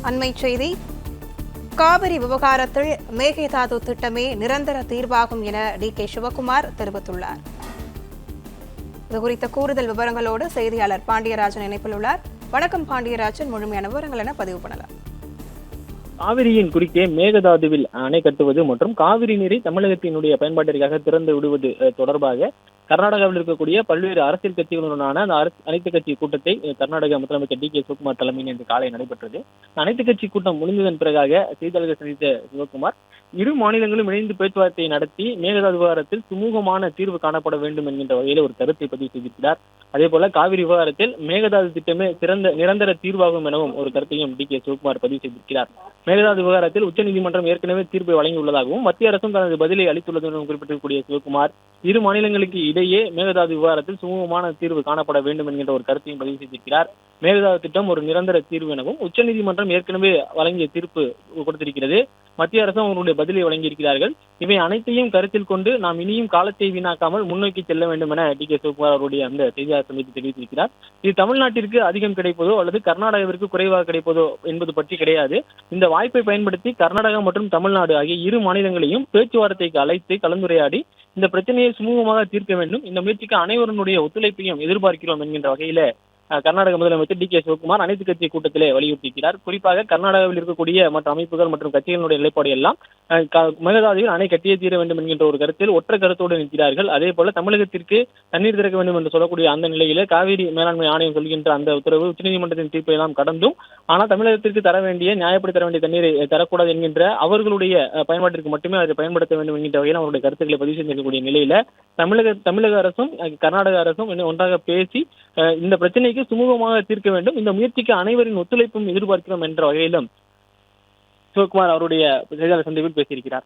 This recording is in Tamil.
அண்மைச் செய்தி. காவிரி விவகாரத்தில் மேகதாது திட்டமே நிரந்தர தீர்வாகும் என டி.கே. சிவகுமார் தெரிவித்துள்ளார். இதுகுறித்த கூடுதல் விவரங்களோடு செய்தியாளர் பாண்டியராஜன் இணைப்பில் உள்ளார். வணக்கம் பாண்டியராஜன், முழுமையான விவரங்கள் என பதிவு பண்ணலாம். காவிரியின் குறுக்கே மேகதாதுவில் அணை கட்டுவது மற்றும் காவிரி நீரை தமிழகத்தினுடைய பயன்பாட்டிற்காக திறந்து விடுவது தொடர்பாக கர்நாடகாவில் இருக்கக்கூடிய பல்வேறு அரசியல் கட்சிகளுடனான அந்த அனைத்து கட்சி கூட்டத்தை கர்நாடக முதலமைச்சர் டி.கே. சிவகுமார் தலைமையில் இன்று காலை நடைபெற்றது. அனைத்து கட்சி கூட்டம் முடிந்ததன் பிறகாக செய்தியாளர்கள் சந்தித்த சிவகுமார் இரு மாநிலங்களும் இணைந்து பேச்சுவார்த்தையை நடத்தி மேகதாது விவகாரத்தில் சுமூகமான தீர்வு காணப்பட வேண்டும் என்கின்ற வகையில் ஒரு கருத்தை பதிவு செய்திருக்கிறார். அதே போல காவிரி விவகாரத்தில் மேகதாது திட்டமே நிரந்தர தீர்வாகும் எனவும் ஒரு கருத்தையும் டி.கே. சிவகுமார் பதிவு செய்திருக்கிறார். மேகதாது விவகாரத்தில் உச்சநீதிமன்றம் ஏற்கனவே தீர்ப்பை வழங்கியுள்ளதாகவும் மத்திய அரசும் தனது பதிலை அளித்துள்ளது எனவும் குறிப்பிட்டிருக்கக்கூடிய சிவகுமார் இரு மாநிலங்களுக்கு இடையே மேகதாது விவகாரத்தில் சுமூகமான தீர்வு காணப்பட வேண்டும் என்கின்ற ஒரு கருத்தையும் பதிவு செய்திருக்கிறார். மேகதாது திட்டம் ஒரு நிரந்தர தீர்வு எனவும் உச்சநீதிமன்றம் ஏற்கனவே வழங்கிய தீர்ப்பு கொடுத்திருக்கிறது. மத்திய அரசும் அவர்களுடைய பதிலை வழங்கியிருக்கிறார்கள். இவை அனைத்தையும் கருத்தில் கொண்டு நாம் இனியும் காலத்தை வீணாக்காமல் முன்னோக்கி செல்ல வேண்டும் என டி.கே. சிவகுமார் அவருடைய அந்த செய்தியாளர் சந்திப்பில் தெரிவித்திருக்கிறார். இது தமிழ்நாட்டிற்கு அதிகம் கிடைப்பதோ அல்லது கர்நாடகாவிற்கு குறைவாக கிடைப்பதோ என்பது பற்றி கிடையாது. இந்த வாய்ப்பை பயன்படுத்தி கர்நாடகா மற்றும் தமிழ்நாடு ஆகிய இரு மாநிலங்களையும் பேச்சுவார்த்தைக்கு அழைத்து கலந்துரையாடி இந்த பிரச்சனையை சுமூகமாக தீர்க்க வேண்டும். இந்த முயற்சிக்கு அனைவருடைய ஒத்துழைப்பையும் எதிர்பார்க்கிறோம் என்கின்ற வகையில கர்நாடக முதலமைச்சர் டி.கே. சிவகுமார் அனைத்து கட்சி கூட்டத்திலே வலியுறுத்தியிருக்கிறார். குறிப்பாக கர்நாடகாவில் இருக்கக்கூடிய மற்ற அமைப்புகள் மற்றும் கட்சிகளுடைய நிலைப்பாடு எல்லாம் மேகதாதுவில் அணை கட்டியே தீர வேண்டும் என்கின்ற ஒரு கருத்தில் ஒற்றை கருத்தோடு நிற்கிறார்கள். அதே போல தமிழகத்திற்கு தண்ணீர் திறக்க வேண்டும் என்று சொல்லக்கூடிய அந்த நிலையில காவிரி மேலாண்மை ஆணையம் சொல்கின்ற அந்த உத்தரவு உச்சநீதிமன்றத்தின் தீர்ப்பை எல்லாம் கடந்தும் ஆனால் தமிழகத்திற்கு தர வேண்டிய நியாயப்படி தர வேண்டிய தண்ணீரை தரக்கூடாது என்கின்ற அவர்களுடைய பயன்பாட்டிற்கு மட்டுமே அதை பயன்படுத்த வேண்டும் என்கின்ற வகையில் அவருடைய கருத்துக்களை பதிவு செய்திருக்கக்கூடிய நிலையில தமிழக அரசும் கர்நாடக அரசும் ஒன்றாக பேசி இந்த பிரச்சனைக்கு சுமூகமாக தீர்க்க வேண்டும். இந்த முயற்சிக்கு அனைவரின் ஒத்துழைப்பும் எதிர்பார்க்கிறோம் என்ற வகையிலும் சிவகுமார் அவருடைய செய்தியாளர் சந்திப்பில் பேசியிருக்கிறார்.